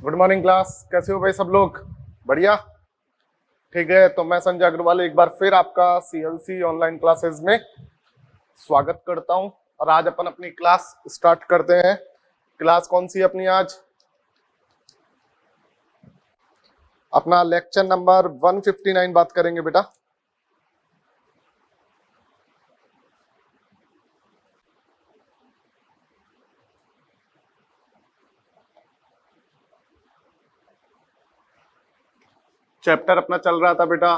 Good morning class. कैसे हो भाई सब लोग? बढ़िया। ठीक है, तो मैं संजय अग्रवाल एक बार फिर आपका सीएलसी ऑनलाइन क्लासेस में स्वागत करता हूं। और आज अपन अपनी क्लास स्टार्ट करते हैं। क्लास कौन सी है अपनी आज? अपना लेक्चर नंबर 159 बात करेंगे बेटा। चैप्टर अपना चल रहा था बेटा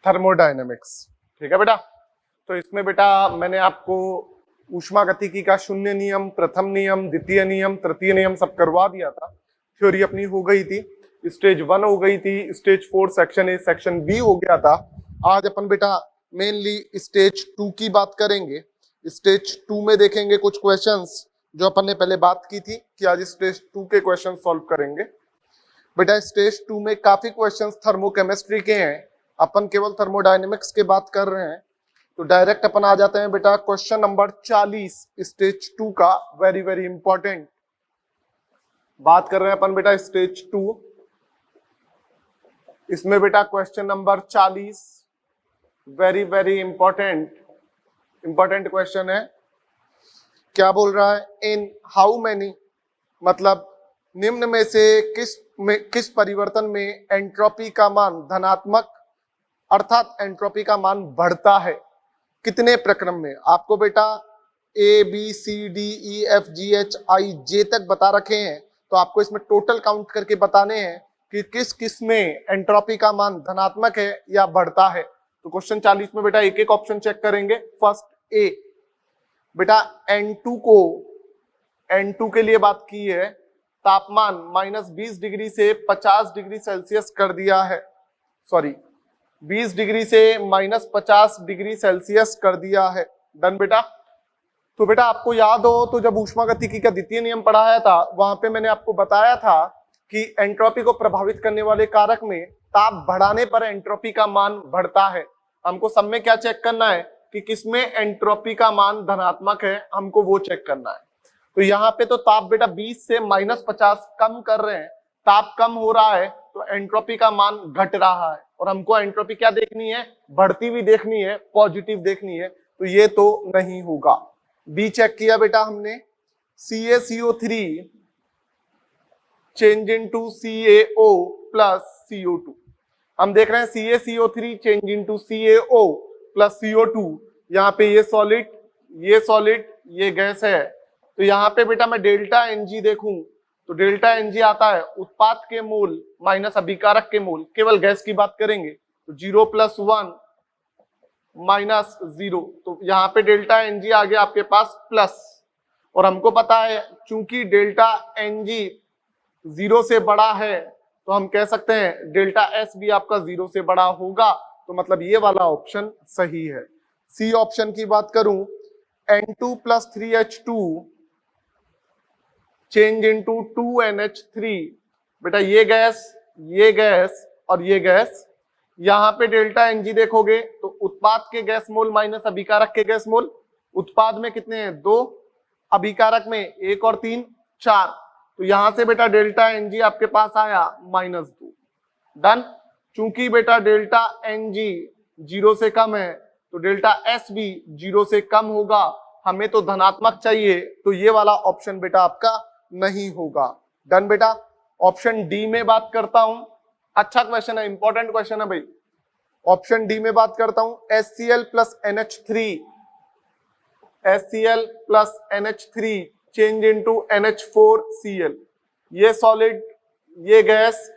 थर्मोडायनेमिक्स। ठीक है बेटा। तो इसमें बेटा मैंने आपको ऊष्मागतिकी का शून्य नियम, प्रथम नियम, द्वितीय नियम, तृतीय नियम सब करवा दिया था। थ्योरी अपनी हो गई थी, स्टेज 1 हो गई थी, stage 4 section A section B हो गया था। आज अपन बेटा मेनली स्टेज 2 की बात करेंगे। स्टेज 2 में देखेंगे कुछ क्वेश्चंस जो अपन ने पहले बात की थी कि आज स्टेज 2 के क्वेश्चन सॉल्व करेंगे। बेटा स्टेज 2 में काफी क्वेश्चंस थर्मोकेमिस्ट्री के हैं, अपन केवल थर्मोडायनेमिक्स की बात कर रहे हैं। तो डायरेक्ट अपन आ जाते हैं बेटा क्वेश्चन नंबर 40 स्टेज 2 का। वेरी वेरी इंपॉर्टेंट बात कर रहे हैं अपन बेटा स्टेज 2। इसमें बेटा question number 40 very very important question है। क्या बोल रहा है? इन हाउ मैनी, मतलब निम्न में से किस परिवर्तन में एंट्रोपी का मान धनात्मक अर्थात एंट्रोपी का मान बढ़ता है? कितने प्रक्रम में? आपको बेटा A B C D E F G H I J तक बता रखे हैं, तो आपको इसमें टोटल काउंट करके बताने हैं कि किस किस में एंट्रोपी का मान धनात्मक है या बढ़ता है। तो क्वेश्चन 40 में बेटा एक एक ऑप्शन चेक करेंगे। फर्स्ट ए बेटा N2 के लिए बात की है, तापमान -20 डिग्री से 50 डिग्री सेल्सियस कर दिया है। सॉरी 20 डिग्री से -50 डिग्री सेल्सियस कर दिया है। डन बेटा। तो बेटा आपको याद हो तो जब ऊष्मागतिकी का द्वितीय नियम पढ़ाया था वहां पे मैंने आपको बताया था कि एंट्रोपी को प्रभावित करने वाले कारक में ताप बढ़ाने पर एंट्रोपी का मान बढ़ता है। हमको सब में क्या चेक करना है कि किसमें एंट्रोपी का मान धनात्मक है, हमको वो चेक करना है। तो यहाँ पे तो ताप बेटा 20 से -50 कम कर रहे हैं, ताप कम हो रहा है तो एंट्रोपी का मान घट रहा है। और हमको एंट्रोपी क्या देखनी है? बढ़ती हुई देखनी है, पॉजिटिव देखनी है। तो ये तो नहीं होगा। बी चेक किया बेटा हमने, CaCO3 change into CaO plus CO2। हम देख रहे हैं CaCO3 change into CaO plus CO2। यहाँ पे ये सॉलिड ये गैस है। तो यहाँ पे बेटा मैं डेल्टा Ng देखूं तो डेल्टा Ng आता है उत्पाद के मोल माइनस अभिकारक के मोल। केवल गैस की बात करेंगे तो 0 + 1 -0। तो यहाँ पे डेल्टा Ng आ गया आपके पास प्लस। और हमको पता है चूंकि डेल्टा Ng 0 से बड़ा है तो हम कह सकते हैं डेल्टा S भी आपका 0 से बड़ा होगा। तो मतलब ये वाला ऑप्शन सही है। सी ऑप्शन की बात करूं, N2 + 3H2 change into 2NH3। बेटा ये गैस और ये गैस, यहाँ पे डेल्टा Ng देखोगे तो उत्पाद के गैस मोल माइनस अभिकारक के गैस मोल। उत्पाद में कितने हैं? 2, अभिकारक में 1 और 3 4। तो यहां से बेटा डेल्टा Ng आपके पास आया -2। डन। चूंकि बेटा डेल्टा Ng 0 से कम है तो डेल्टा S भी 0 से कम होगा। हमें तो धनात्मक चाहिए, तो ये वाला ऑप्शन बेटा आपका नहीं होगा। डन बेटा। ऑप्शन डी में बात करता हूं। अच्छा क्वेश्चन है, इंपॉर्टेंट क्वेश्चन है भाई। ऑप्शन डी में बात करता हूं, HCl + NH3 change into NH4Cl। ये सॉलिड ये गैस।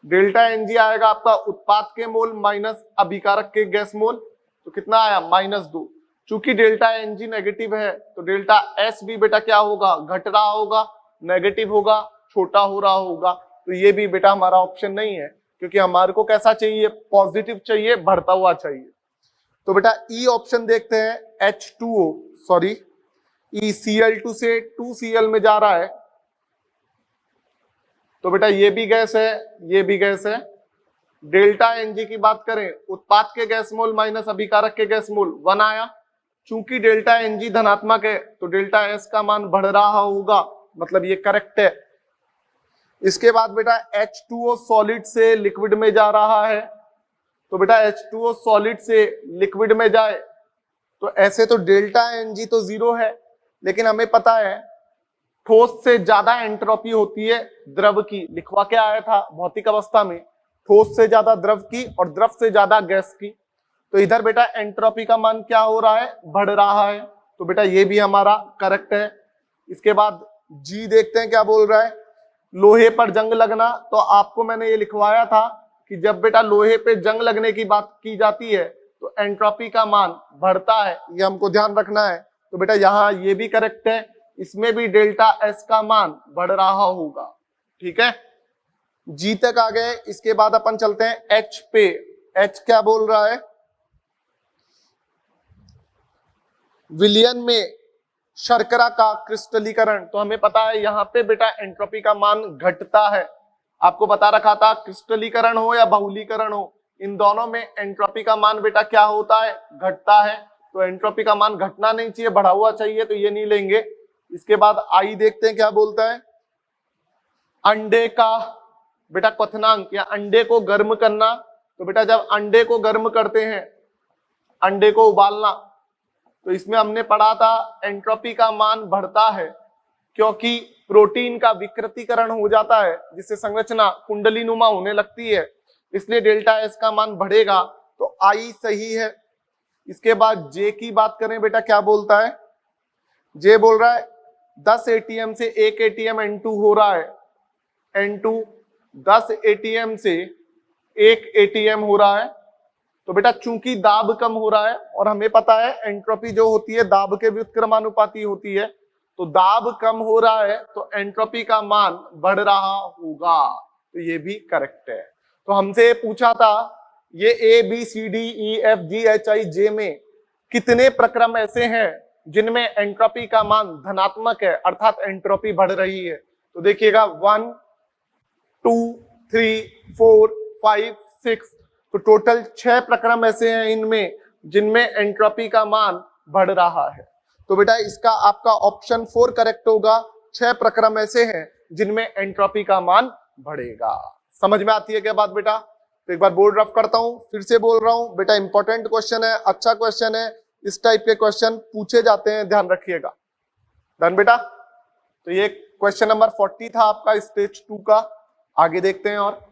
डेल्टा Ng आएगा आपका उत्पाद के मोल माइनस अभिकारक के गैस मोल। तो कितना आया? -2। चूंकि डेल्टा Ng नेगेटिव है तो डेल्टा S भी बेटा क्या होगा? घट रहा होगा, नेगेटिव होगा, छोटा हो रहा होगा। तो ये भी बेटा हमारा ऑप्शन नहीं है, क्योंकि हमारे को कैसा चाहिए? पॉजिटिव चाहिए, बढ़ता हुआ चाहिए। तो बेटा ई ऑप्शन देखते हैं, H2O सॉरी Cl2 से 2Cl में जा रहा है। तो बेटा ये भी गैस है, ये भी गैस है। डेल्टा एनजी की बात करें, उत्पाद के गैस मोल माइनस अभिकारक के गैस मोल 1 आया। चूंकि डेल्टा एनजी धनात्मक है तो डेल्टा एस का मान बढ़ रहा होगा, मतलब ये करेक्ट है। इसके बाद बेटा H2O सॉलिड से लिक्विड में जा रहा है, तो बेटा H2O सॉलिड से लिक्विड में जाए तो ऐसे तो डेल्टा एनजी तो 0 है, लेकिन हमें पता है ठोस से ज्यादा एंट्रोपी होती है द्रव की। लिखवा के आया था भौतिक अवस्था में, ठोस से ज्यादा द्रव की और द्रव से ज्यादा गैस की। तो इधर बेटा एंट्रोपी का मान क्या हो रहा है, बढ़ रहा है, तो बेटा ये भी हमारा करेक्ट है। इसके बाद जी देखते हैं क्या बोल रहा है। लोहे पर जंग लगना, तो आपको मैंने ये लिखवाया था कि जब बेटा लोहे पे जंग लगने की बात की जाती है तो एंट्रोपी का मान बढ़ता है, ये हमको ध्यान रखना है। तो बेटा यहाँ ये भी करेक्ट है, इसमें भी डेल्टा एस का मान बढ़ रहा होगा। ठीक है, जी तक आ गए। इसके बाद अपन चलते हैं एच पे। एच क्या बोल रहा है, विलयन में शर्करा का क्रिस्टलीकरण। तो हमें पता है यहाँ पे बेटा एंट्रोपी का मान घटता है। आपको बता रखा था क्रिस्टलीकरण हो या बहुलीकरण हो, इन दोनों में एंट्रोपी का मान बेटा क्या होता है, घटता है। तो एंट्रोपी का मान घटना नहीं चाहिए, बढ़ा हुआ चाहिए, तो ये नहीं लेंगे। इसके बाद आई देखते हैं क्या बोलता है। अंडे का बेटा क्वथनांक या अंडे को गर्म करना, तो बेटा जब अंडे को गर्म करते हैं, अंडे को उबालना, तो इसमें हमने पढ़ा था एंट्रोपी का मान बढ़ता है क्योंकि प्रोटीन का विकृतीकरण हो जाता है जिससे संरचना कुंडली नुमा होने लगती है, इसलिए डेल्टा एस का मान बढ़ेगा। तो आई सही है। इसके बाद जे की बात करें बेटा क्या बोलता है। जे बोल रहा है 10 एटीएम से 1 एटीएम N2 हो रहा है, N2 10 एटीएम से 1 एटीएम हो रहा है। तो बेटा चूंकि दाब कम हो रहा है और हमें पता है एंट्रोपी जो होती है दाब के व्युत्क्रमानुपाती होती है, तो दाब कम हो रहा है तो एंट्रोपी का मान बढ़ रहा होगा, तो ये भी करेक्ट है। तो हमसे पूछा था ये A B C D E F G H I J में कितने प्रक्रम ऐसे हैं जिनमें एंट्रोपी का मान धनात्मक है, अर्थात एंट्रोपी बढ़ रही है। तो देखिएगा 1 2 3 4 5 6, तो टोटल 6 प्रक्रम ऐसे हैं इनमें जिनमें एंट्रोपी का मान बढ़ रहा है। तो बेटा इसका आपका ऑप्शन 4 करेक्ट होगा। 6 प्रक्रम ऐसे हैं जिनमें एंट्रोपी का मान बढ़ेगा। समझ में आती है क्या बात बेटा। तो एक बार बोर्ड रफ करता हूं, फिर से बोल रहा हूं बेटा, इंपॉर्टेंट क्वेश्चन है, अच्छा क्वेश्चन है, इस टाइप के क्वेश्चन पूछे जाते हैं, ध्यान रखिएगा। डन बेटा। तो ये क्वेश्चन नंबर 40 था आपका स्टेज 2 का। आगे देखते हैं और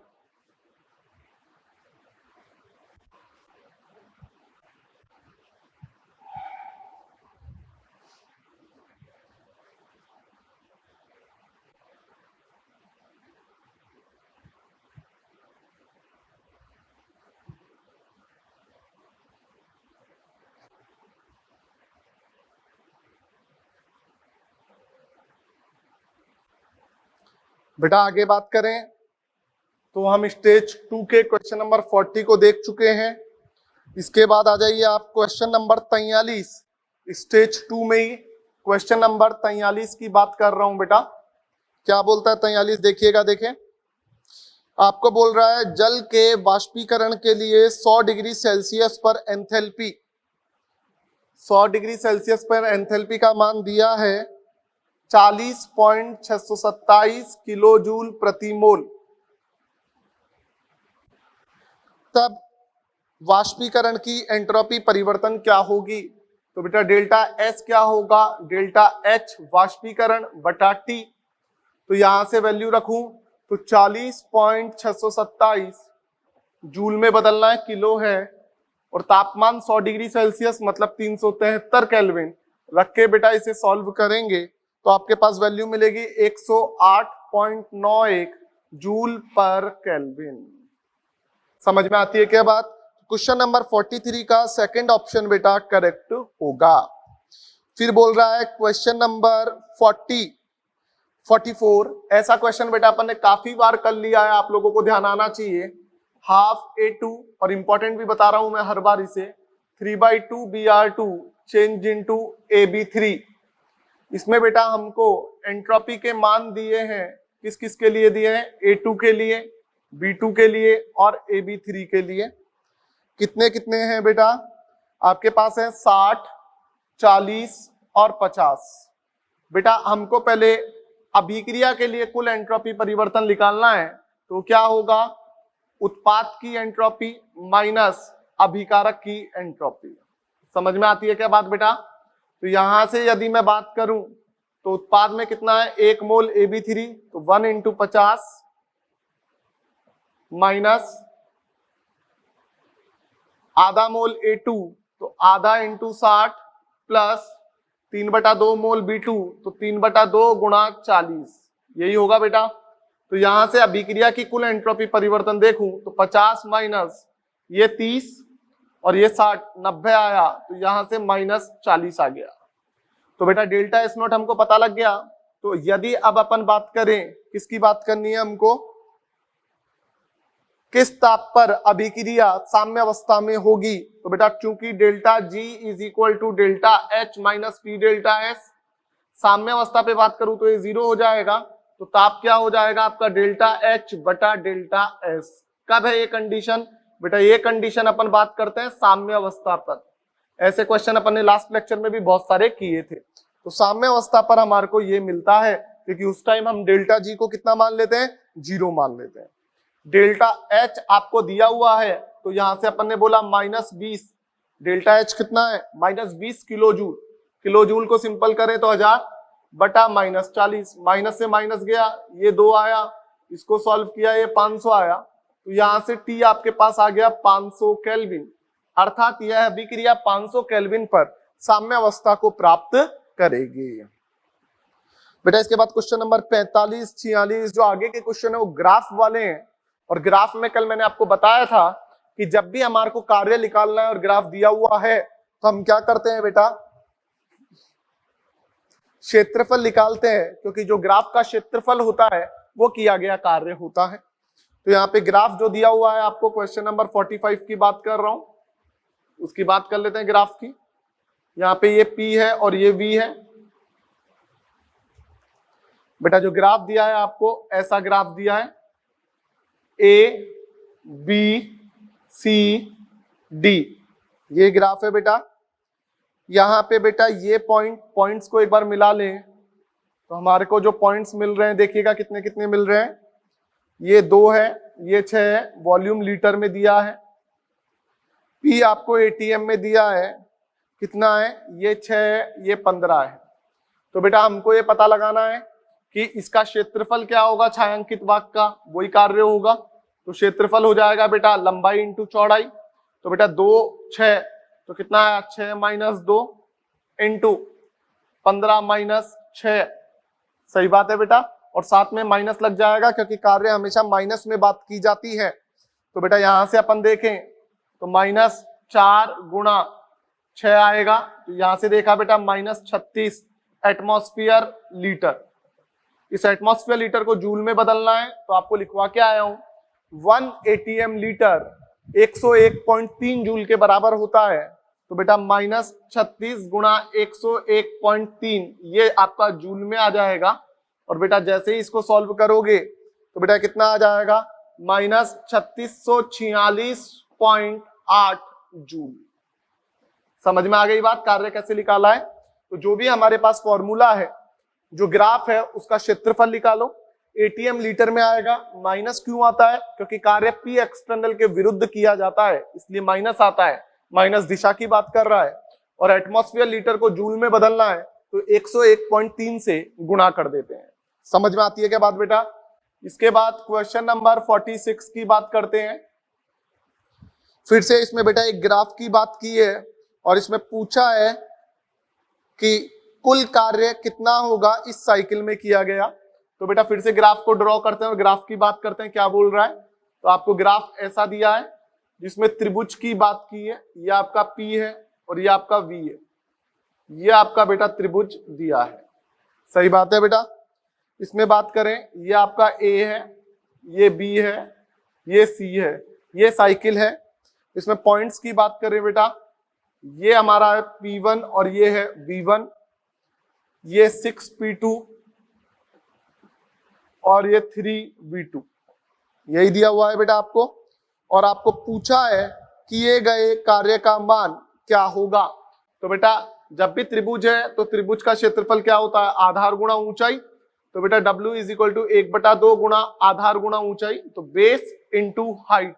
बेटा आगे बात करें तो हम स्टेज 2 के क्वेश्चन नंबर 40 को देख चुके हैं। इसके बाद आ जाइए आप क्वेश्चन नंबर 43। स्टेज 2 में ही क्वेश्चन नंबर 43 की बात कर रहा हूं बेटा। क्या बोलता है 43, देखिएगा, देखें। आपको बोल रहा है जल के वाष्पीकरण के लिए 100 डिग्री सेल्सियस पर एंथैल्पी, 100 डिग्री सेल्सियस पर एंथैल्पी का मान दिया है 40.627 किलो जूल प्रति मोल। तब वाष्पीकरण की एंट्रोपी परिवर्तन क्या होगी। तो बेटा डेल्टा एस क्या होगा, डेल्टा एच वाष्पीकरण बटा टी। तो यहां से वैल्यू रखूं तो 40.627 जूल में बदलना है, किलो है, और तापमान 100 डिग्री सेल्सियस मतलब 373 केल्विन रख के बेटा इसे सॉल्व करेंगे तो आपके पास वैल्यू मिलेगी 108.91 जूल पर केल्विन। समझ में आती है क्या बात। क्वेश्चन नंबर 43 का सेकंड ऑप्शन बेटा करेक्ट होगा। फिर बोल रहा है क्वेश्चन नंबर 44। ऐसा क्वेश्चन बेटा अपन ने काफी बार कर लिया है, आप लोगों को ध्यान आना चाहिए। हाफ A2, और इंपॉर्टेंट भी बता रहा हूं मैं हर बार इसे, 3/2 Br2 चेंज इनटू AB3। इसमें बेटा हमको एंट्रोपी के मान दिए हैं, किस किस के लिए दिए हैं, A2 के लिए, B2 के लिए और AB3 के लिए। कितने कितने हैं बेटा? आपके पास है 60, 40 और 50। बेटा हमको पहले अभिक्रिया के लिए कुल एंट्रोपी परिवर्तन निकालना है, तो क्या होगा? उत्पाद की एंट्रोपी माइनस अभिकारक की एंट्रोपी। समझ में आती है क्या बात बेटा? तो यहां से यदि मैं बात करूं तो उत्पाद में कितना है? 1 मोल AB3, तो 1 × 50 माइनस आधा मोल A2, तो आधा × 60 प्लस 3/2 मोल B2, तो 3/2 गुणा 40। यही होगा बेटा। तो यहां से अभिक्रिया की कुल एंट्रोपी परिवर्तन देखूं तो 50 माइनस ये 30 और ये 60, 90 आया, तो यहां से -40 आ गया। तो बेटा डेल्टा एस नॉट हमको पता लग गया। तो यदि अब अपन बात करें, किसकी बात करनी है हमको? किस ताप पर अभिक्रिया साम्य अवस्था में होगी? तो बेटा चूंकि delta G is equal to delta H minus P delta S, साम्य अवस्था पे बात करूं तो ये 0 हो जाएगा। तो ताप क्या हो जाएगा आपका? डेल्टा एच बटा डेल्टा एस। कब है ये कंडीशन? बेटा ये कंडीशन अपन बात करते हैं साम्य अवस्था पर। ऐसे क्वेश्चन अपन ने लास्ट लेक्चर में भी बहुत सारे किए थे। तो साम्य अवस्था पर हमारे को ये मिलता है, क्योंकि उस टाइम हम डेल्टा जी को कितना मान लेते हैं? 0 मान लेते हैं। डेल्टा एच आपको दिया हुआ है, तो यहां से अपन ने बोला -20। डेल्टा एच कितना है? -20 किलो जूल। किलो जूल को सिंपल करें तो 1000 बटा -40, माइनस से माइनस गया, ये 2 आया, इसको सॉल्व किया, ये 500 आया। तो यहां से टी आपके पास आ गया 500 केल्विन, अर्थात यह अभिक्रिया 500 केल्विन पर साम्य अवस्था को प्राप्त करेगी। बेटा इसके बाद क्वेश्चन नंबर 45, 46, जो आगे के क्वेश्चन है वो ग्राफ वाले हैं। और ग्राफ में कल मैंने आपको बताया था कि जब भी हमारे को कार्य निकालना है और ग्राफ दिया हुआ है तो हम क्या करते हैं बेटा? क्षेत्रफल निकालते हैं, क्योंकि जो ग्राफ का क्षेत्रफल होता है वो किया गया कार्य होता है। तो यहाँ पे ग्राफ जो दिया हुआ है आपको, क्वेश्चन नंबर 45 की बात कर रहा हूं, उसकी बात कर लेते हैं ग्राफ की। यहाँ पे ये P है और ये V है। बेटा जो ग्राफ दिया है आपको, ऐसा ग्राफ दिया है A B C D, ये ग्राफ है बेटा। यहाँ पे बेटा ये पॉइंट्स को एक बार मिला लें तो हमारे को जो पॉइंट्स मिल रहे हैं देखिएगा कितने कितने मिल रहे हैं। ये 2 है, ये 6 है, वॉल्यूम लीटर में दिया है। P आपको ATM में दिया है, कितना है? ये 6 है, ये 15 है। तो बेटा हमको ये पता लगाना है कि इसका क्षेत्रफल क्या होगा छायांकित भाग का, वही कार्य होगा। तो क्षेत्रफल हो जाएगा बेटा लंबाई इंटू चौड़ाई। तो बेटा 2 6, तो कितना है? 6 - 2 इंटू 15 - 6। सही बात है बेटा। और साथ में माइनस लग जाएगा, क्योंकि कार्य हमेशा माइनस में बात की जाती है। तो बेटा यहां से अपन देखें तो -4 गुणा 6 आएगा। तो यहां से देखा बेटा -36 एटमॉस्फेयर लीटर। इस एटमॉस्फेयर लीटर को जूल में बदलना है, तो आपको लिखवा के आया हूं 1 ATM लीटर 101.3 जूल के बराबर होता है। तो बेटा -36 गुणा 101.3, ये आपका जूल में आ जाएगा। और बेटा जैसे ही इसको सॉल्व करोगे तो बेटा कितना आ जाएगा? -3646.8 जूल। समझ में आ गई बात? कार्य कैसे निकाला है? तो जो भी हमारे पास फॉर्मूला है, जो ग्राफ है, उसका क्षेत्रफल निकालो। ATM लीटर में आएगा, माइनस क्यों आता है? क्योंकि कार्य P एक्सटर्नल के विरुद्ध किया जाता है, इसलिए माइनस आता है, माइनस दिशा की बात कर रहा है। और एटमॉस्फेयर लीटर को जूल में बदलना है, तो 101.3 से गुणा कर देते हैं। समझ में आती है क्या बात बेटा? इसके बाद क्वेश्चन नंबर 46 की बात करते हैं। फिर से इसमें बेटा एक ग्राफ की बात की है और इसमें पूछा है कि कुल कार्य कितना होगा इस साइकिल में किया गया। तो बेटा फिर से ग्राफ को ड्रॉ करते हैं और ग्राफ की बात करते हैं, क्या बोल रहा है। तो आपको ग्राफ ऐसा दिया है जिसमें त्रिभुज की बात की है, ये आपका P है और ये आपका V है। ये आपका बेटा त्रिभुज दिया है। सही बात है बेटा। इसमें बात करें, ये आपका A है, ये B है, ये C है, ये साइकिल है। इसमें पॉइंट्स की बात करें बेटा, ये हमारा है P1 और ये है V1, ये 6 P2 और ये 3 V2। यही दिया हुआ है बेटा आपको, और आपको पूछा है किए गए कार्य का मान क्या होगा। तो बेटा जब भी त्रिभुज है तो त्रिभुज का क्षेत्रफल क्या होता है, आधार गुणा ऊंचाई। तो बेटा W इज इक्वल टू 1/2 गुणा आधार गुणा ऊंचाई, तो बेस इंटू हाइट।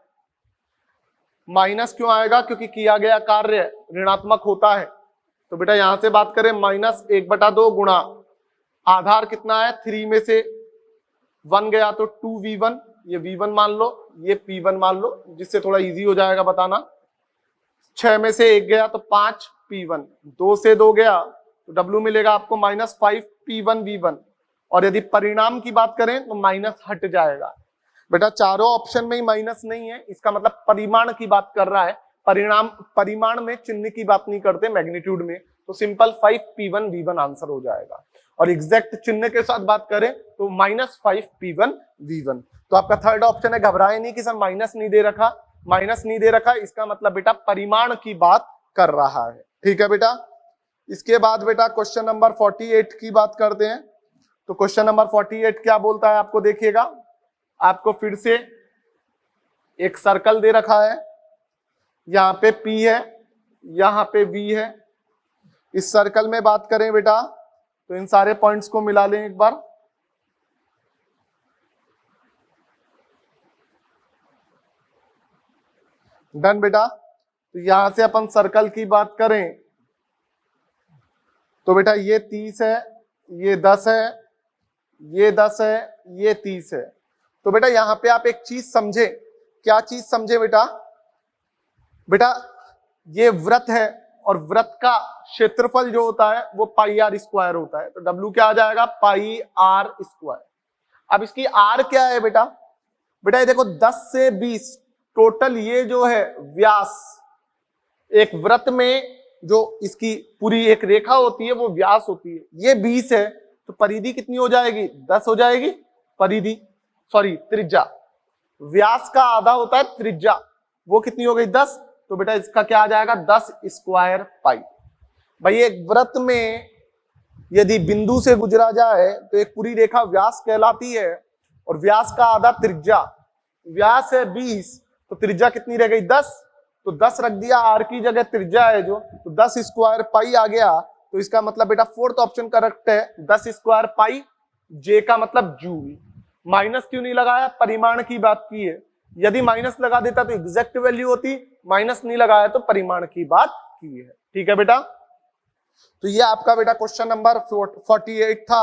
माइनस क्यों आएगा, क्योंकि किया गया कार्य ऋणात्मक होता है। तो बेटा यहां से बात करें -1/2 गुणा आधार कितना है 3 में से 1 गया तो 2v1, ये v1 मान लो, ये p1 मान लो, जिससे थोड़ा इजी हो जाएगा बताना। 6 में से 1 गया तो 5p1, 2 से 2 गया तो w मिलेगा आपको -5p1v1, और यदि परिणाम की बात करें तो माइनस हट जाएगा। बेटा चारों ऑप्शन में ही माइनस नहीं है, इसका मतलब परिमाण की बात कर रहा है, परिमाण में चिन्ह की बात नहीं करते, मैग्नीट्यूड में। तो सिंपल 5p1v1 आंसर हो जाएगा। और एग्जैक्ट चिन्ह के साथ बात करें तो -5p1v1। तो आपका थर्ड ऑप्शन है, घबराए नहीं कि सर माइनस नहीं दे रखा, माइनस नहीं दे रखा, इसका मतलब बेटा परिमाण की बात कर रहा है। ठीक है बेटा। इसके बाद बेटा क्वेश्चन नंबर 48 की बात करते हैं। तो क्वेश्चन नंबर 48 क्या बोलता है आपको, देखिएगा, आपको फिर से एक सर्कल दे रखा है, यहाँ पे P है, यहाँ पे V है। इस सर्कल में बात करें बेटा तो इन सारे पॉइंट्स को मिला लें एक बार। डन बेटा। तो यहां से अपन सर्कल की बात करें तो बेटा ये 30 है, ये 10 है, ये 10 है, ये 30 है। तो बेटा यहां पे आप एक चीज समझे, क्या चीज समझे बेटा, बेटा ये वृत्त है और वृत्त का क्षेत्रफल जो होता है वो πr² होता है। तो W क्या आ जाएगा, πr²। अब इसकी R क्या है बेटा, बेटा ये देखो 10 से 20 टोटल ये जो है व्यास, एक वृत्त में जो इसकी पूरी एक रेखा होती है वो व्यास होती है, ये 20 है। तो परिधि कितनी हो जाएगी, 10 हो जाएगी। परिधि सॉरी त्रिज्या, व्यास का आधा होता है त्रिज्या, वो कितनी हो गई 10। तो बेटा इसका क्या आ जाएगा 10² पाई। भाई एक वृत्त में यदि बिंदु से गुजरा जाए तो एक पूरी रेखा व्यास कहलाती है, और व्यास का आधा त्रिज्या, व्यास है 20 तो त्रिज्या कितनी रह गई 10। तो 10 रख दिया, आर की जगह त्रिज्या है जो, तो 10² पाई आ गया। तो इसका मतलब बेटा फोर्थ ऑप्शन करेक्ट है, 10² पाई। जे का मतलब जूल। माइनस क्यों नहीं लगाया, परिमाण की बात की है, यदि माइनस लगा देता तो एग्जैक्ट वैल्यू होती, माइनस नहीं लगाया तो परिमाण की बात की है। ठीक है बेटा। तो ये आपका बेटा क्वेश्चन नंबर 48 था।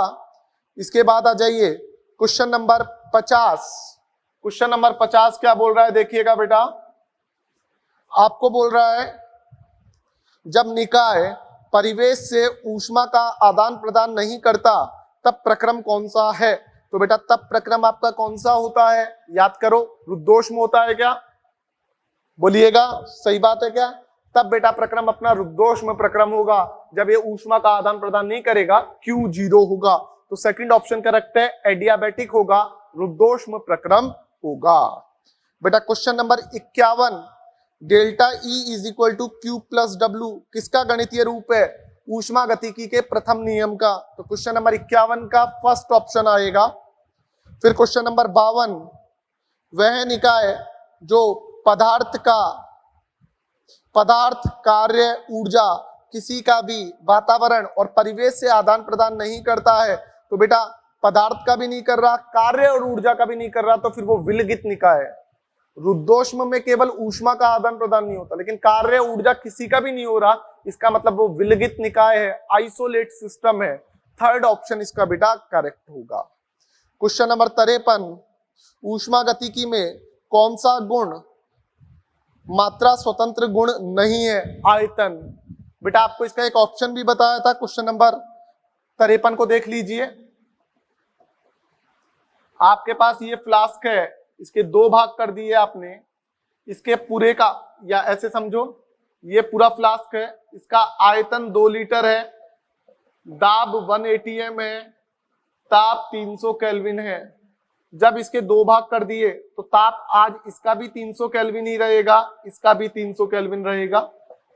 इसके बाद आ जाइए क्वेश्चन नंबर 50। क्वेश्चन नंबर 50 क्या बोल रहा है, देखिएगा बेटा, आपको बोल रहा है जब निकाय परिवेश से ऊष्मा का आदान प्रदान नहीं करता तब प्रक्रम कौन सा है। तो बेटा तब प्रक्रम आपका कौन सा होता है, याद करो, रुद्धोष्म होता है क्या, बोलिएगा सही बात है क्या। तब बेटा प्रक्रम अपना रुद्धोष्म प्रक्रम होगा जब ये ऊष्मा का आदान प्रदान नहीं करेगा, Q 0 होगा। तो सेकंड ऑप्शन करेक्ट है, एडियाबैटिक होगा, रुद्धोष्म प्रक्रम होगा। बेटा question number 51, delta E is equal to Q plus W किसका गणितीय रूप है, ऊष्मा गतिकी के प्रथम नियम का। तो क्वेश्चन नंबर 51 का फर्स्ट ऑप्शन आएगा। फिर क्वेश्चन नंबर 52, वह निकाय जो पदार्थ कार्य ऊर्जा किसी का भी वातावरण और परिवेश से आदान प्रदान नहीं करता है। तो बेटा पदार्थ का भी नहीं कर रहा, कार्य और ऊर्जा का भी नहीं कर रहा, तो फिर वो विलगित निकाय है। रुद्धोष्म में केवल ऊष्मा का आदान प्रदान नहीं होता, लेकिन कार्य ऊर्जा किसी का भी नहीं हो रहा, इसका मतलब वो विलगित निकाय है, आइसोलेट सिस्टम है। थर्ड ऑप्शन इसका बेटा करेक्ट होगा। क्वेश्चन नंबर 53, ऊष्मा गतिकी में कौन सा गुण मात्रा स्वतंत्र गुण नहीं है, आयतन। बेटा आपको इसका एक ऑप्शन भी बताया था, क्वेश्चन नंबर 53 को देख लीजिए। आपके पास ये फ्लास्क है, इसके 2 भाग कर दिए आपने, इसके पूरे का, या ऐसे समझो ये पूरा फ्लास्क है, इसका आयतन 2 लीटर है, दाब 1 atm है, ताप 300 केल्विन है। जब इसके 2 भाग कर दिए तो ताप आज इसका भी 300 केल्विन ही रहेगा, इसका भी 300 केल्विन रहेगा,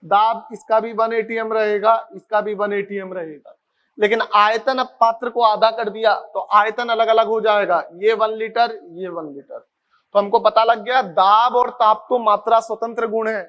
दाब इसका भी 1 atm रहेगा, इसका भी 1 atm रहेगा। लेकिन आयतन अब पात्र को आधा कर दिया तो आयतन अलग अलग हो जाएगा, ये 1 लीटर, ये 1 लीटर। तो हमको पता लग गया दाब और ताप तो मात्रा स्वतंत्र गुण है,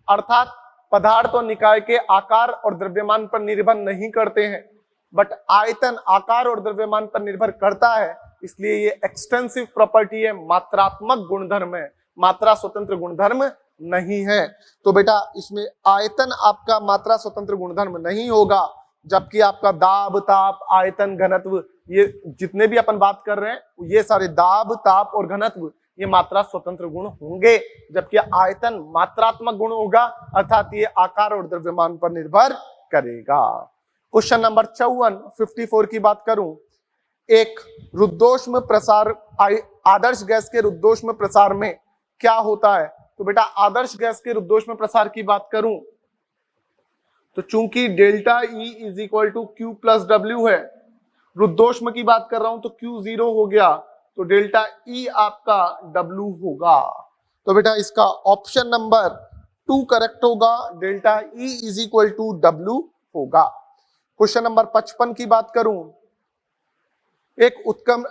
अर्थात पदार्थ और निकाय के आकार और द्रव्यमान पर निर्भर नहीं करते हैं, बट आयतन आकार और द्रव्यमान पर निर्भर करता है, इसलिए ये एक्सटेंसिव प्रॉपर्टी है, मात्रात्मक गुणधर्म है, मात्रा स्वतंत्र गुणधर्म नहीं है। तो बेटा इसमें आयतन आपका मात्रा स्वतंत्र गुणधर्म नहीं होगा, जबकि आपका दाब ताप आयतन घनत्व ये जितने भी अपन बात कर रहे हैं ये सारे दाब ताप और घनत्व ये मात्रा स्वतंत्र गुण होंगे, जबकि आयतन मात्रात्मक गुण होगा, अर्थात ये आकार और द्रव्यमान पर निर्भर करेगा। क्वेश्चन नंबर 54 की बात करूं, एक रुद्धोष्म प्रसार आदर्श गैस के रुद्धोष्म प्रसार में क्या होता है? तो बेटा आदर्श गैस के रुद्धोष्म प्रसार की बात करूं तो चूंकि delta E is equal to Q plus W है, रुद्धोष्म की बात कर रहा हूं तो Q 0 हो गया, तो डेल्टा E आपका W होगा। तो बेटा इसका ऑप्शन नंबर 2 करेक्ट होगा, delta E is equal to W होगा। क्वेश्चन नंबर 55 की बात करूं, एक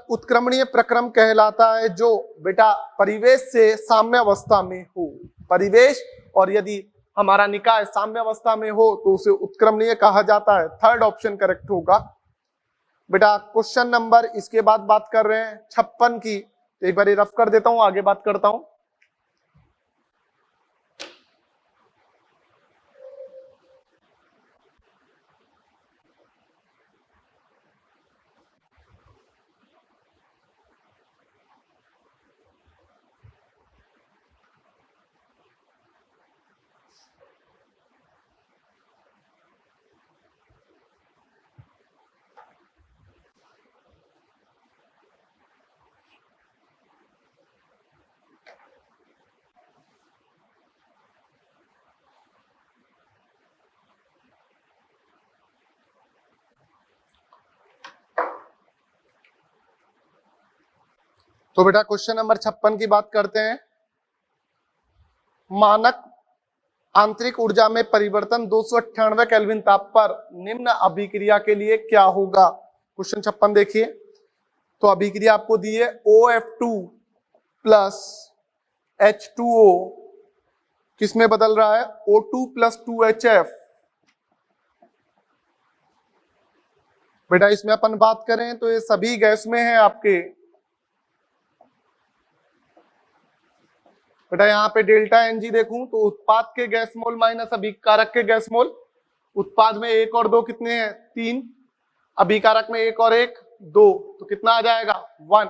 उत्क्रमणीय प्रक्रम कहलाता है जो बेटा परिवेश से साम्यावस्था में हो, परिवेश और यदि हमारा निकाय साम्यावस्था में हो तो उसे उत्क्रमणीय कहा जाता है। थर्ड ऑप्शन करेक्ट होगा। बेटा क्वेश्चन नंबर इसके बाद बात कर रहे हैं 56 की, तो एक बार रफ कर देता हूं, आगे बात करता हूं। तो बेटा क्वेश्चन नंबर 56 की बात करते हैं। मानक आंतरिक ऊर्जा में परिवर्तन 298 केल्विन ताप पर निम्न अभिक्रिया के लिए क्या होगा? क्वेश्चन 56 देखिए, तो अभिक्रिया आपको दी है OF2 प्लस H2O किस में बदल रहा है? O2 plus 2HF। बेटा इसमें अपन बात करें तो ये सभी गैस में है आपके। बेटा यहाँ पे डेल्टा NG देखूं तो उत्पाद के गैस मोल माइनस अभिकारक के गैस मोल, उत्पाद में 1 और 2 कितने हैं? 3, अभिकारक में 1 और 1 2, तो कितना आ जाएगा? 1।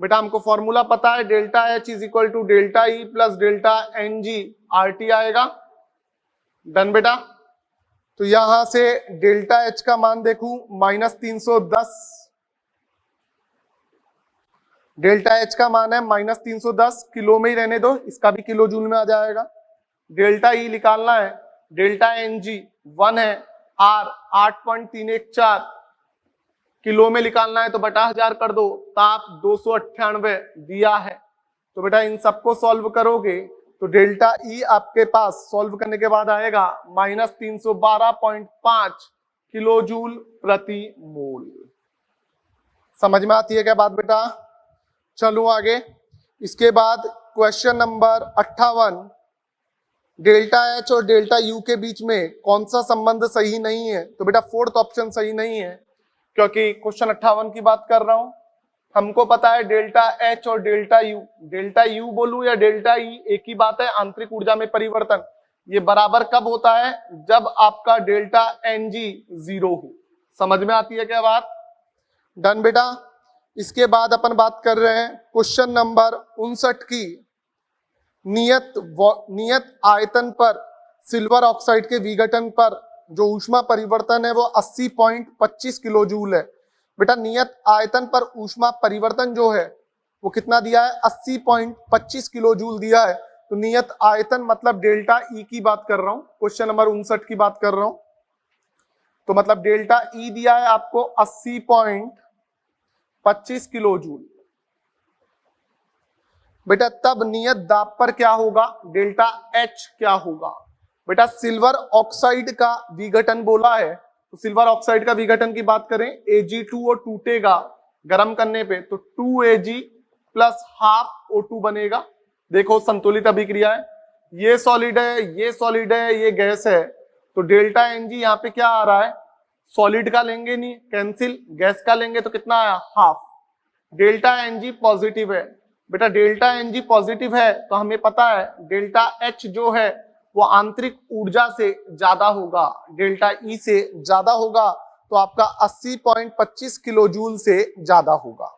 बेटा हमको फॉर्मूला पता है delta H is equal to delta E plus delta NG RT आएगा। डन बेटा। तो यहां से डेल्टा H का मान देखूं -310, डेल्टा H का मान है -310, किलो में ही रहने दो, इसका भी किलो जूल में आ जाएगा। डेल्टा E निकालना है, डेल्टा NG 1 है, R 8.314, किलो में निकालना है तो बटा 1000 कर दो, ताप 298 दिया है। तो बेटा इन सबको सॉल्व करोगे तो डेल्टा E आपके पास सॉल्व करने के बाद आएगा -312.5 किलो जूल प्रति मोल। समझ में आती है क्या बात बेटा? चलो आगे। इसके बाद क्वेश्चन नंबर 58, डेल्टा H और डेल्टा U के बीच में कौन सा संबंध सही नहीं है? तो बेटा फोर्थ ऑप्शन सही नहीं है, क्योंकि क्वेश्चन 58 की बात कर रहा हूं। हमको पता है डेल्टा H और डेल्टा U बोलूं या डेल्टा E एक ही बात है, आंतरिक ऊर्जा में परिवर्तन ये बराबर कब होता है? जब आपका डेल्टा NG 0 हो। समझ में आती है क्या बात? डन बेटा। इसके बाद अपन बात कर रहे हैं क्वेश्चन नंबर 59 की, नियत आयतन पर सिल्वर ऑक्साइड के विघटन पर जो ऊष्मा परिवर्तन है वो 80.25 किलो जूल है। बेटा नियत आयतन पर ऊष्मा परिवर्तन जो है वो कितना दिया है? 80.25 किलो जूल दिया है। तो नियत आयतन मतलब डेल्टा E की बात कर रहा हूं, क्वेश्चन नंबर 59 की बात कर रहा हूं। तो मतलब डेल्टा E दिया है आपको 80.25 किलो जूल। बेटा तब नियत दाब पर क्या होगा? डेल्टा H क्या होगा? बेटा सिल्वर ऑक्साइड का विघटन बोला है, तो सिल्वर ऑक्साइड का विघटन की बात करें Ag2O टूटेगा गर्म करने पे, तो 2Ag प्लस हाफ O2 बनेगा। देखो संतुलित अभिक्रिया है, ये सॉलिड है, ये सॉलिड है, ये गैस है, तो डेल्टा Ng यहाँ पे क्या आ रहा है, सॉलिड का लेंगे नहीं कैंसिल, गैस का लेंगे तो कितना आया, हाफ। डेल्टा Ng पॉजिटिव है बेटा, डेल्टा Ng पॉजिटिव है तो हमें पता है डेल्टा H जो है वो आंतरिक ऊर्जा से ज्यादा होगा, डेल्टा E से ज्यादा होगा, तो आपका 80.25 किलो जूल से ज्यादा होगा।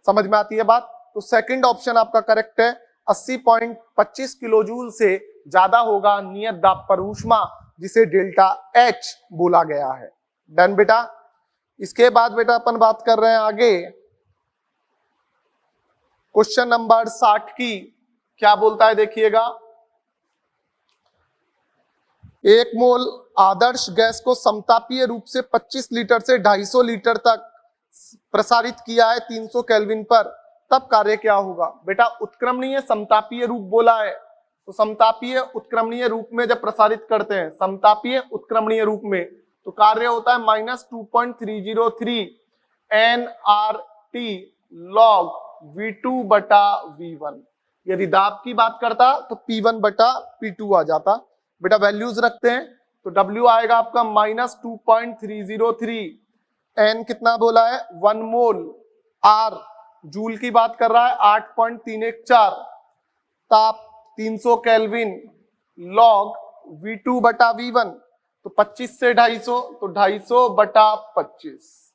समझ में आती है बात? तो सेकंड ऑप्शन आपका करेक्ट है, 80.25 किलो जूल से ज्यादा होगा नियत दाब पर ऊष्मा, जिसे डेल्टा H बोला गया है। डन बेटा। इसके बाद बेटा अपन बात कर रहे हैं आगे क्वेश्चन नंबर 60 की। क्या बोलता है देखिएगा, 1 मोल आदर्श गैस को समतापीय रूप से 25 लीटर से 250 लीटर तक प्रसारित किया है 300 केल्विन पर, तब कार्य क्या होगा। बेटा उत्क्रमणीय समतापीय रूप बोला है, तो समतापीय उत्क्रमणीय रूप में जब प्रसारित करते हैं, समतापीय उत्क्रमणीय रूप में, तो कार्य होता है -2.303 nRT log V2 बटा V1। यदि दाब की बात करता तो P1 बटा P2 आ जाता। बेटा वैल्यूज रखते हैं, तो W आएगा आपका -2.303, N कितना बोला है 1 मोल, R जूल की बात कर रहा है 8.314, ताप 300 केल्विन, लॉग V2 बटा V1, तो 25 से 250, तो 250 बटा 25।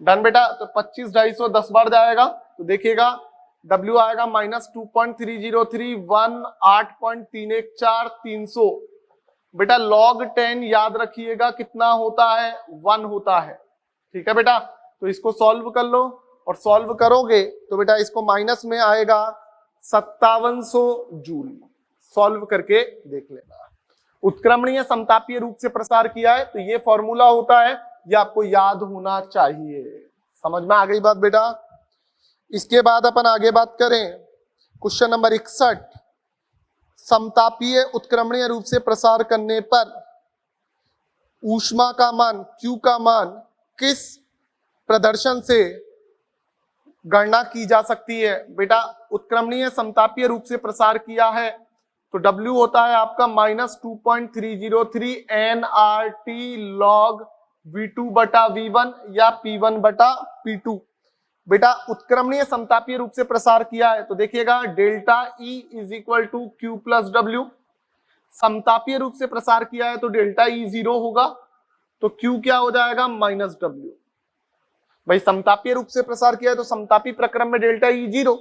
डन बेटा। तो 25 250 10 बार जाएगा, तो देखिएगा W आएगा -2.303 1 8.314 300। बेटा log 10 याद रखिएगा कितना होता है, 1 होता है। ठीक है बेटा, तो इसको सॉल्व कर लो, और सॉल्व करोगे तो बेटा इसको माइनस में आएगा 5700 जूल। सॉल्व करके देख लेना। उत्क्रमणीय समतापीय रूप से प्रसार किया है, तो ये फॉर्मूला होता है, ये आपको याद होना चाहिए। समझ में आ गई बात बेटा। इसके बाद अपन आगे बात करें क्वेश्चन नंबर 61। समतापीय उत्क्रमणीय रूप से प्रसार करने पर ऊष्मा का मान, Q का मान किस प्रदर्शन से गणना की जा सकती है। बेटा उत्क्रमणीय समतापीय रूप से प्रसार किया है, तो W होता है आपका -2.303 nRT log V2 बटा V1 या P1 बटा P2। बेटा उत्क्रमणीय समतापीय रूप से प्रसार किया है, तो देखिएगा delta E is equal to Q plus W। समतापीय रूप से प्रसार किया है तो डेल्टा E 0 होगा, तो Q क्या हो जाएगा -W। भाई समतापीय रूप से प्रसार किया है तो समतापी प्रक्रम में डेल्टा E 0,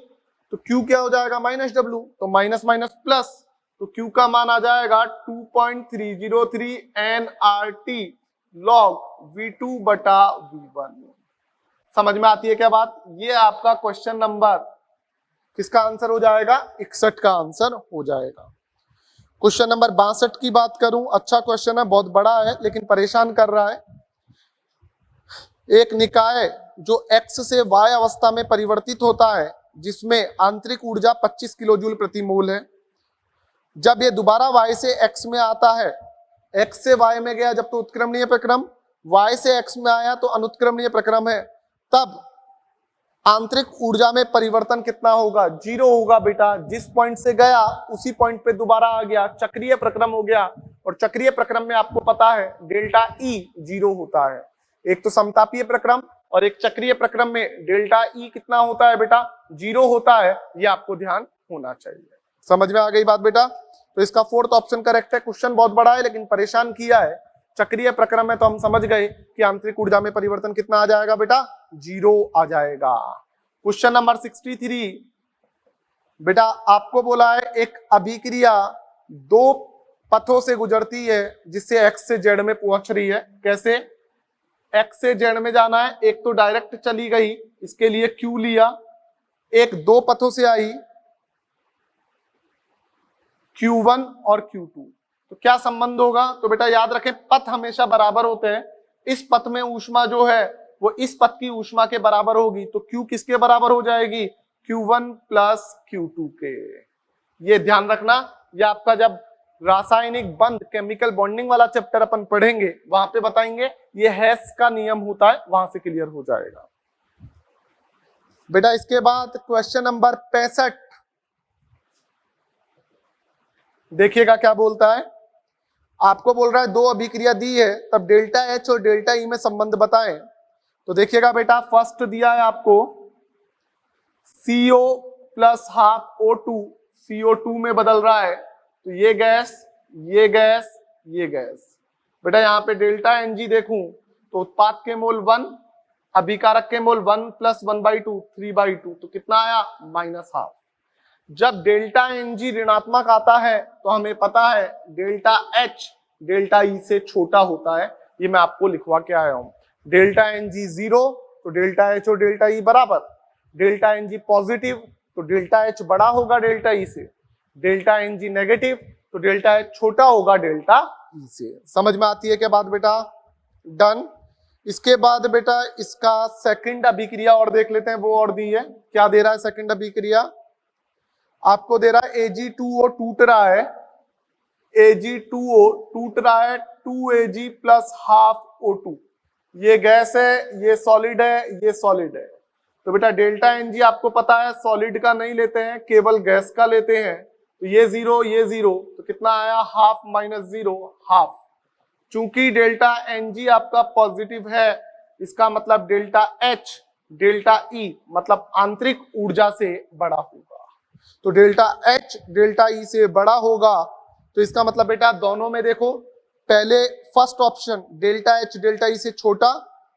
तो Q क्या हो जाएगा -W, तो माइनस माइनस प्लस, तो Q का मान आ जाएगा 2.303 nRT log V2 बटा V1। समझ में आती है क्या बात? ये आपका क्वेश्चन नंबर किसका आंसर हो जाएगा, 61 का आंसर हो जाएगा। क्वेश्चन नंबर 62 की बात करूं, अच्छा क्वेश्चन है, बहुत बड़ा है लेकिन परेशान कर रहा है। एक निकाय जो x से y अवस्था में परिवर्तित होता है, जिसमें आंतरिक ऊर्जा 25 किलो जूल प्रति मोल है, जब ये दोबारा y से x में आता है, x से y में गया जब तो उत्क्रमणीय प्रक्रम, y से x में आया तो अनुत्क्रमणीय प्रक्रम है, तब आंतरिक ऊर्जा में परिवर्तन कितना होगा, 0 होगा बेटा। जिस पॉइंट से गया उसी पॉइंट पे दोबारा आ गया, चक्रीय प्रक्रम हो गया, और चक्रीय प्रक्रम में आपको पता है डेल्टा E 0 होता है। एक तो समतापीय प्रक्रम और एक चक्रीय प्रक्रम में डेल्टा E कितना होता है बेटा, 0 होता है, ये आपको ध्यान होना चाहिए। समझ में आ गई बात बेटा? तो इसका 4th ऑप्शन करेक्ट है। क्वेश्चन बहुत बड़ा है लेकिन परेशान किया है। चक्रीय प्रक्रम में तो हम समझ गए कि आंतरिक ऊर्जा में परिवर्तन कितना आ जाएगा बेटा, 0 आ जाएगा। Question number 63। बेटा आपको बोला है एक अभिक्रिया 2 पथों से गुजरती है, जिससे x से z में पहुंच रही है। कैसे? x से z में जाना है, एक तो डायरेक्ट चली गई, इसके लिए q लिया, एक 2 पथों से आई, Q1 और Q2। तो क्या संबंध होगा? तो बेटा याद रखें पथ हमेशा बराबर होते हैं। इस पथ में ऊष्मा जो है वो इस पथ की ऊष्मा के बराबर होगी, तो Q किसके बराबर हो जाएगी, Q1 प्लस Q2 के। ये ध्यान रखना, ये आपका जब रासायनिक बंध केमिकल बॉन्डिंग वाला चैप्टर अपन पढ़ेंगे वहां पे बताएंगे, ये हेस का नियम होता है, वहां से क्लियर हो जाएगा। बेटा इसके बाद क्वेश्चन नंबर 65 देखिएगा क्या बोलता है। आपको बोल रहा है दो अभिक्रिया दी है, तब डेल्टा एच और डेल्टा ई में संबंध बताएं। तो देखिएगा बेटा, फर्स्ट दिया है आपको CO plus half O2 CO2 में बदल रहा है, तो ये गैस, ये गैस, ये गैस। बेटा यहाँ पे डेल्टा NG देखूं तो उत्पाद के मोल 1, अभिकारक के मोल 1 प्लस 1/2 3/2, तो कितना आया माइनस हाफ। जब डेल्टा NG ऋणात्मक आता है तो हमें पता है डेल्टा H डेल्टा E से छोटा होता है, ये मैं आपको लिखवा के आया हूं। डेल्टा NG 0 तो डेल्टा H और डेल्टा E बराबर, डेल्टा NG पॉजिटिव तो डेल्टा H बड़ा होगा डेल्टा E से, डेल्टा NG नेगेटिव तो डेल्टा H छोटा होगा डेल्टा E से। समझ में आती है क्या बात बेटा? डन। इसके बाद बेटा इसका सेकंड अभिक्रिया और देख लेते हैं, वो और दी है। क्या दे रहा है सेकंड अभिक्रिया? आपको दे रहा है Ag2O टूट रहा है, Ag2O टूट रहा है 2Ag प्लस हाफ O2। ये गैस है, ये सॉलिड है, ये सॉलिड है। तो बेटा डेल्टा NG आपको पता है सॉलिड का नहीं लेते हैं, केवल गैस का लेते हैं। तो ये 0, ये 0, तो कितना आया हाफ माइनस 0 हाफ। चूंकि डेल्टा NG आपका पॉजिटिव है, इसका मतलब डेल्टा H डेल्टा E मतलब आंतरिक ऊर्जा से बड़ा होगा। तो डेल्टा H डेल्टा E से बड़ा होगा, तो इसका मतलब बेटा दोनों में देखो, पहले first option delta H delta E से छोटा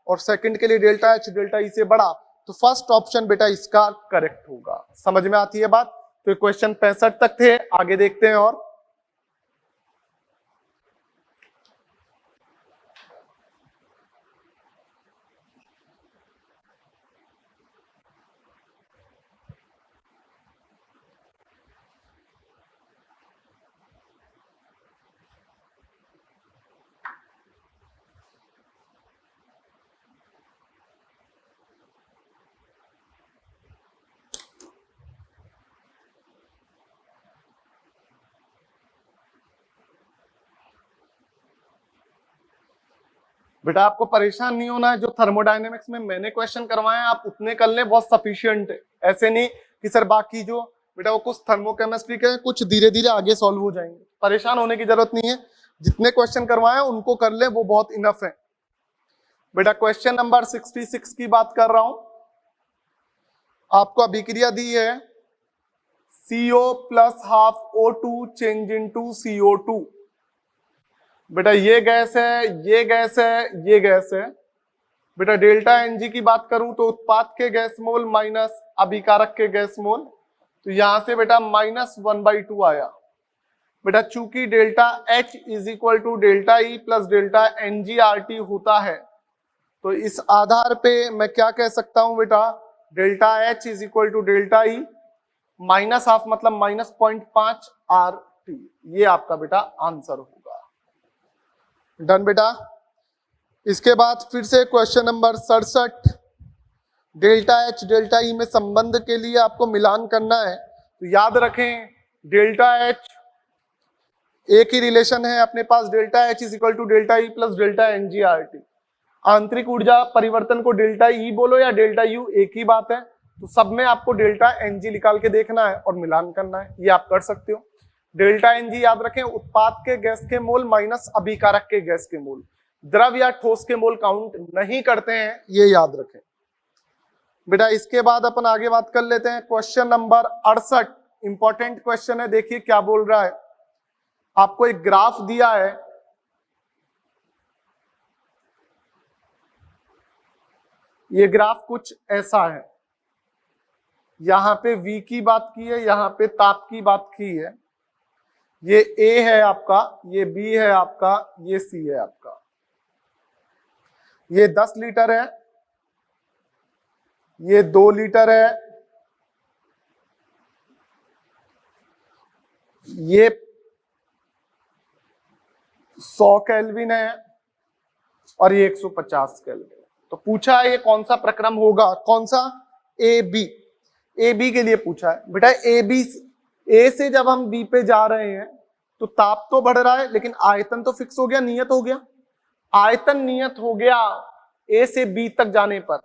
और सेकंड के लिए डेल्टा H डेल्टा E से बड़ा, तो फर्स्ट ऑप्शन बेटा इसका करेक्ट होगा। समझ में आती है बात? तो क्वेश्चन 65 तक थे, आगे देखते हैं। और बेटा आपको परेशान नहीं होना है, जो थर्मोडायनेमिक्स में मैंने क्वेश्चन करवाए हैं आप उतने कर लें, बहुत सफिशिएंट है। ऐसे नहीं कि सर बाकी जो बेटा वो कुछ थर्मोकेमिस्ट्री के कुछ धीरे धीरे आगे सॉल्व हो जाएंगे, परेशान होने की जरूरत नहीं है। जितने क्वेश्चन करवाए उनको कर ले, वो बहुत इनफ है। बेटा क्वेश्चन नंबर 66 की बात कर रहा हूं। आपको अभिक्रिया दी है CO plus half O2 change into CO2। बेटा ये गैस है, ये गैस है, ये गैस है। बेटा डेल्टा NG की बात करूं तो उत्पाद के गैस मोल माइनस अभिकारक के गैस मोल, तो यहां से बेटा माइनस 1/2 आया। बेटा चूंकि delta H is equal to delta E plus delta NG/RT होता है, तो इस आधार पे मैं क्या कह सकता हूं बेटा, delta H is equal to delta E minus half मतलब माइनस 0.5 RT। ये आपका बेटा आंसर होगा। डन बेटा। इसके बाद फिर से question number 67, delta H delta E में संबंध के लिए आपको मिलान करना है। तो याद रखें डेल्टा H एक ही रिलेशन है अपने पास, delta H is equal to delta E plus delta NG/RT। आंतरिक ऊर्जा परिवर्तन को डेल्टा E बोलो या डेल्टा U एक ही बात है, तो सब में आपको डेल्टा NG निकाल के देखना है और मिलान करना है, ये आप कर सकते हो। डेल्टा NG याद रखें उत्पाद के गैस के मोल माइनस अभिकारक के गैस के मोल, द्रव या ठोस के मोल काउंट नहीं करते हैं, ये याद रखें बेटा। इसके बाद अपन आगे बात कर लेते हैं क्वेश्चन नंबर 68, इंपॉर्टेंट क्वेश्चन है। देखिए क्या बोल रहा है, आपको एक ग्राफ दिया है, ये ग्राफ कुछ ऐसा है। यहां पे V की बात की है, यहां पे ताप की बात की है। ये A है आपका, ये B है आपका, ये C है आपका। ये 10 लीटर है, ये 2 लीटर है, ये 100 केल्विन है और ये 150 केल्विन। तो पूछा है ये कौन सा प्रक्रम होगा, कौन सा? ए बी के लिए पूछा है बेटा। ए से जब हम बी पे जा रहे हैं तो ताप तो बढ़ रहा है, लेकिन आयतन तो फिक्स हो गया, नियत हो गया। आयतन नियत हो गया ए से बी तक जाने पर,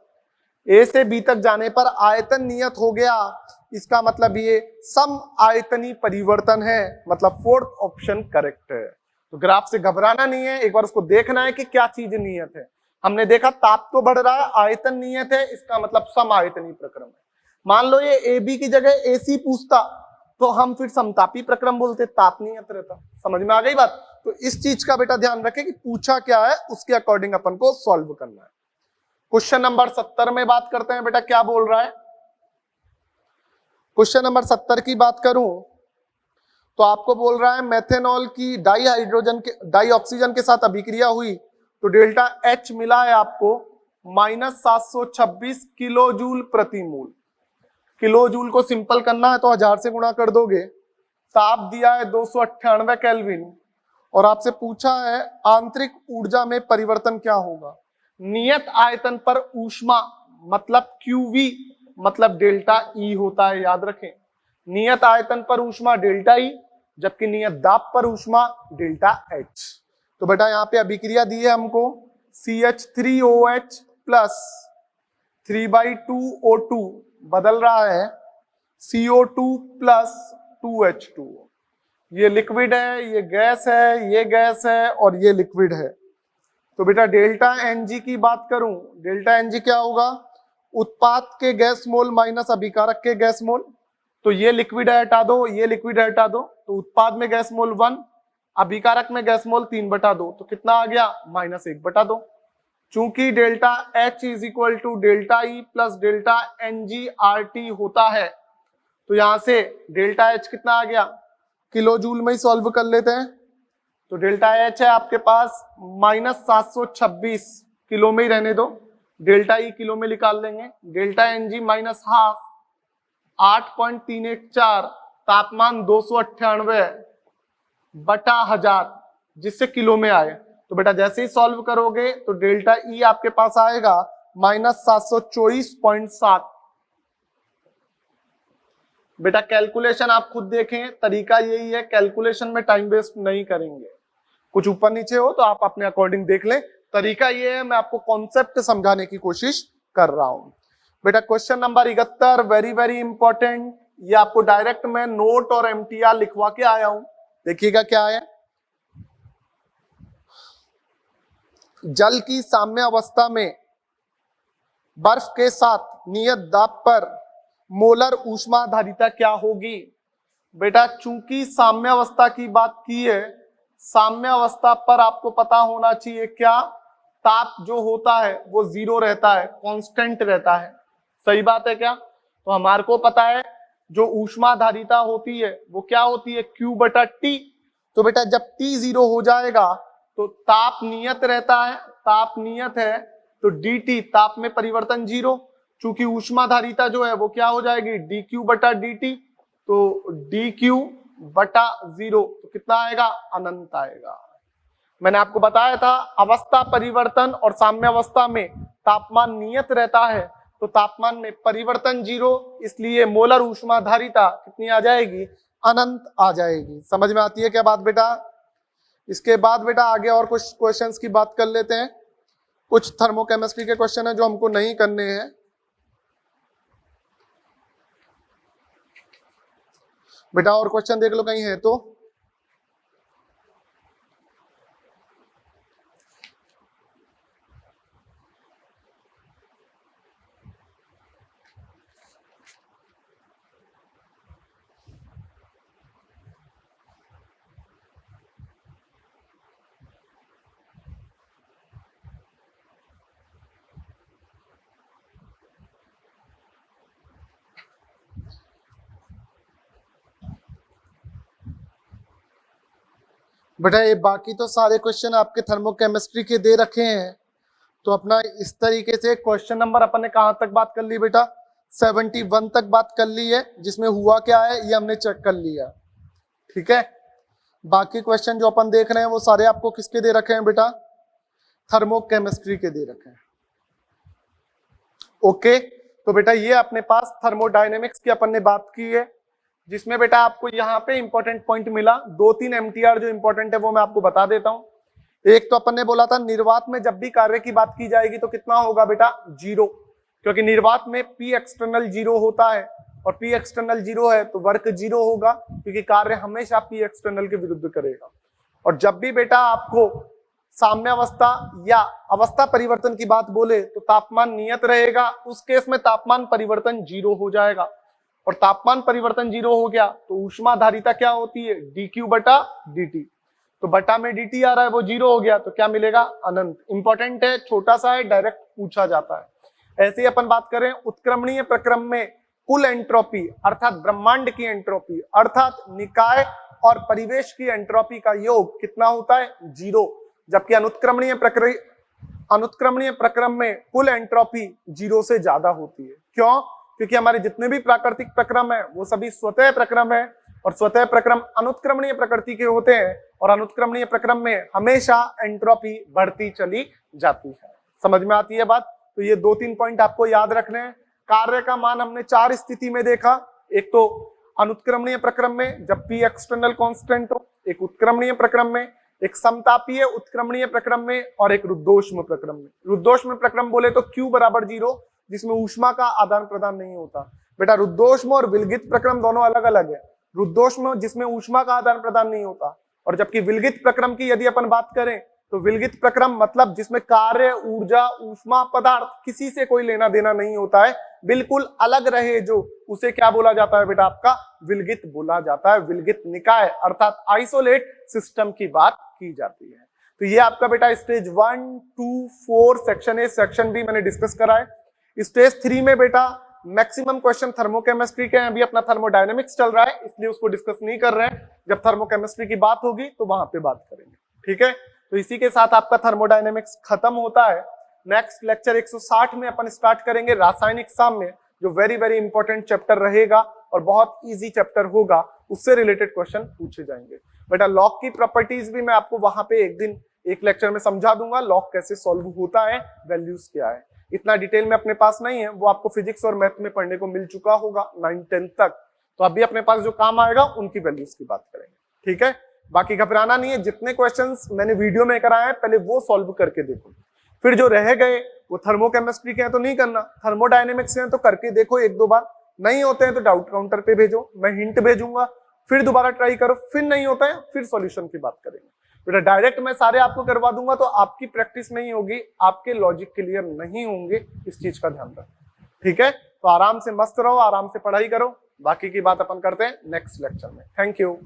ए से बी तक जाने पर आयतन नियत हो गया, इसका मतलब ये सम आयतनी परिवर्तन है, मतलब फोर्थ ऑप्शन करेक्ट है। तो ग्राफ से घबराना नहीं है, एक बार उसको देखना है कि क्या चीज नियत है। हमने देखा ताप तो बढ़ रहा है, आयतन नियत है, इसका मतलब सम आयतनी प्रक्रम है। मान लो ये ए बी की जगह एसी पूछता तो हम फिर समतापी प्रक्रम बोलते, ताप नियत रहता। समझ में आ गई बात? तो इस चीज का बेटा ध्यान रखें कि पूछा क्या है, उसके अकॉर्डिंग अपन को सॉल्व करना है। क्वेश्चन नंबर 70 में बात करते हैं बेटा, क्या बोल रहा है। क्वेश्चन नंबर 70 की बात करूं तो आपको बोल रहा है मेथेनॉल की डाई ऑक्सीजन के साथ अभिक्रिया हुई तो डेल्टा एच मिला है आपको -726 किलो जूल प्रति मोल। किलो जूल को सिंपल करना है तो 1000 से गुणा कर दोगे। ताप दिया है 298 केल्विन और आपसे पूछा है आंतरिक ऊर्जा में परिवर्तन क्या होगा। नियत आयतन पर ऊष्मा मतलब QV मतलब डेल्टा E होता है, याद रखें। नियत आयतन पर ऊष्मा डेल्टा E, जबकि नियत दाब पर ऊष्मा डेल्टा H। तो बेटा यहाँ पे अभिक्रिया दी है हमको CH3OH प्लस 3/2O2 बदल रहा है CO2 प्लस 2H2। ये लिक्विड है, ये गैस है, ये गैस है और ये लिक्विड है। तो बेटा डेल्टा Ng की बात करूं, डेल्टा Ng क्या होगा, उत्पाद के गैस मोल माइनस अभिकारक के गैस मोल। तो ये लिक्विड है हटा दो, ये लिक्विड है हटा दो, तो उत्पाद में गैस मोल 1, अभिकारक में गैस मोल 3/2, तो कितना आ गया -1/2। चूंकि delta H is equal to delta E plus delta NgRT होता है तो यहां से डेल्टा H कितना आ गया, किलो जूल में ही सॉल्व कर लेते हैं। तो डेल्टा H है आपके पास -726, किलो में ही रहने दो, डेल्टा E किलो में निकाल लेंगे। डेल्टा Ng -1/2 8.314, तापमान 298/1000 जिससे किलो में आए। तो बेटा जैसे ही सॉल्व करोगे तो डेल्टा E आपके पास आएगा -724.7। बेटा कैलकुलेशन आप खुद देखें, तरीका यही है, कैलकुलेशन में टाइम वेस्ट नहीं करेंगे। कुछ ऊपर नीचे हो तो आप अपने अकॉर्डिंग देख लें, तरीका ये है, मैं आपको कॉन्सेप्ट समझाने की कोशिश कर रहा हूं। बेटा question number 71 very very important, ये आपको डायरेक्ट मैं नोट और MTR लिखवा के आया हूं। देखिएगा क्या है, जल की साम्य अवस्था में बर्फ के साथ नियत दाब पर मोलर ऊष्माधारिता क्या होगी। बेटा चूंकि साम्य अवस्था की बात की है, साम्य अवस्था पर आपको पता होना चाहिए क्या, ताप जो होता है वो 0 रहता है, कांस्टेंट रहता है। सही बात है क्या? तो हमारे को पता है जो ऊष्माधारिता होती है वो क्या होती है, Q/T। तो बेटा जब T 0 हो जाएगा तो ताप नियत रहता है, ताप नियत है तो dt ताप में परिवर्तन 0, चूंकि ऊष्माधारिता जो है वो क्या हो जाएगी dQ/dt, तो dQ/0 तो कितना आएगा, अनंत आएगा। मैंने आपको बताया था अवस्था परिवर्तन और साम्य अवस्था में तापमान नियत रहता है तो तापमान में परिवर्तन 0, इसलिए मोलर ऊष्माधारिता कितनी आ जाएगी, अनंत आ जाएगी। समझ में आती है क्या बात बेटा? इसके बाद बेटा आगे और कुछ क्वेश्चंस की बात कर लेते हैं। कुछ थर्मोकेमिस्ट्री के क्वेश्चन है जो हमको नहीं करने हैं। बेटा और क्वेश्चन देख लो कहीं है तो। बेटा ये बाकी तो सारे क्वेश्चन आपके थर्मोकेमिस्ट्री के दे रखे हैं, तो अपना इस तरीके से क्वेश्चन नंबर अपन ने कहां तक बात कर ली बेटा, 71 तक बात कर ली है, जिसमें हुआ क्या है ये हमने चेक कर लिया। ठीक है, बाकी क्वेश्चन जो अपन देख रहे हैं वो सारे आपको किसके दे रखे हैं बेटा, थर्मोकेमिस्ट्री के दे रखे हैं। ओके, तो बेटा ये अपने पास थर्मोडायनेमिक्स की अपन ने बात की है, जिसमें बेटा आपको यहाँ पे इंपॉर्टेंट पॉइंट मिला। 2-3 MTR जो इंपॉर्टेंट है वो मैं आपको बता देता हूं। एक तो अपन ने बोला था निर्वात में जब भी कार्य की बात की जाएगी तो कितना होगा बेटा, 0। क्योंकि निर्वात में P एक्सटर्नल 0 होता है और P एक्सटर्नल 0 है तो वर्क 0 होगा, क्योंकि कार्य हमेशा P एक्सटर्नल के विरुद्ध करेगा। और जब भी बेटा आपको साम्यावस्था या अवस्था परिवर्तन की बात बोले तो तापमान नियत रहेगा, उस केस में तापमान परिवर्तन 0 हो जाएगा। और तापमान परिवर्तन 0 हो गया तो ऊष्माधारिता क्या होती है, dq बटा dt। तो बटा में dt आ रहा है वो 0 हो गया तो क्या मिलेगा, अनंत। इंपॉर्टेंट है, छोटा सा है, डायरेक्ट पूछा जाता है। ऐसे ही अपन बात करें उत्क्रमणीय प्रक्रम में कुल एंट्रोपी अर्थात ब्रह्मांड की एंट्रोपी अर्थात निकाय और परिवेश की एंट्रोपी का योग कितना होता है, 0। जबकि अनुत्क्रमणीय प्रक्रम में कुल एंट्रोपी 0 से ज्यादा होती है। क्यों? क्योंकि हमारे जितने भी प्राकृतिक प्रक्रम है वो सभी स्वतः प्रक्रम है और स्वतः प्रक्रम अनुत्क्रमणीय प्रकृति के होते हैं और अनुत्क्रमणीय प्रक्रम में हमेशा एंट्रोपी बढ़ती चली जाती है। समझ में आती है बात? तो ये 2-3 पॉइंट आपको याद रखने हैं। कार्य का मान हमने 4 स्थिति में देखा, एक तो अनुत्क्रमणीय प्रक्रम में जब P एक्सटर्नल कांस्टेंट हो, एक उत्क्रमणीय प्रक्रम में, एक समतापीय उत्क्रमणीय प्रक्रम में और एक रुद्धोष्म प्रक्रम में। रुद्धोष्म प्रक्रम बोले तो Q बराबर 0 जिसमें ऊष्मा का आदान प्रदान नहीं होता। बेटा रुद्धोष्म और विलगित प्रक्रम दोनों अलग अलग है। रुद्धोष्म जिसमें ऊष्मा का आदान प्रदान नहीं होता, और जबकि विलगित प्रक्रम की यदि अपन बात करें तो विलगित प्रक्रम मतलब जिसमें कार्य, ऊर्जा, ऊष्मा, पदार्थ किसी से कोई लेना देना नहीं होता है, बिल्कुल अलग रहे जो, उसे क्या बोला जाता है बेटा, आपका विलगित बोला जाता है। विलगित निकाय अर्थात आइसोलेट सिस्टम की बात की जाती है। तो ये आपका बेटा stage 1, 2, 4 section A, section B मैंने डिस्कस करा है। स्टेज 3 में बेटा मैक्सिमम क्वेश्चन थर्मोकेमिस्ट्री के हैं, अभी अपना थर्मोडायनेमिक्स चल रहा है इसलिए उसको डिस्कस नहीं कर रहे हैं। जब थर्मोकेमिस्ट्री की बात होगी तो वहां पे बात करेंगे, ठीक है। तो इसी के साथ आपका थर्मोडायनेमिक्स खत्म होता है। नेक्स्ट लेक्चर 160 में अपन स्टार्ट करेंगे रासायनिक साम्य, जो वेरी वेरी इंपॉर्टेंट चैप्टर रहेगा और बहुत इजी चैप्टर होगा, उससे रिलेटेड क्वेश्चन पूछे जाएंगे। बेटा लॉग की प्रॉपर्टीज भी मैं आपको वहां पे एक दिन एक लेक्चर में समझा दूंगा, लॉग कैसे सॉल्व होता है, वैल्यूज क्या है। इतना डिटेल में अपने पास नहीं है, वो आपको फिजिक्स और मैथ में पढ़ने को मिल चुका होगा 9-10 तक। तो अभी अपने पास जो काम आएगा उनकी वैल्यूज की बात करेंगे, ठीक है। बाकी घबराना नहीं है, जितने क्वेश्चंस मैंने वीडियो में कराए हैं पहले वो सॉल्व करके देखो, फिर जो रह गए वो थर्मोकेमिस्ट्री के हैं तो नहीं करना, थर्मोडायनेमिक्स के हैं तो करके देखो 1-2 बार। नहीं होते हैं तो डाउट काउंटर पे भेजो, मैं हिंट भेजूंगा, फिर दोबारा ट्राई करो, फिर नहीं होता है फिर सॉल्यूशन की बात करेंगे। बेटा डायरेक्ट मैं सारे आपको करवा दूंगा तो आपकी प्रैक्टिस नहीं होगी, आपके लॉजिक क्लियर नहीं होंगे, इस चीज का ध्यान रखो, ठीक है। तो आराम से मस्त रहो, आराम से पढ़ाई करो, बाकी की बात अपन करते हैं नेक्स्ट लेक्चर में। Thank you.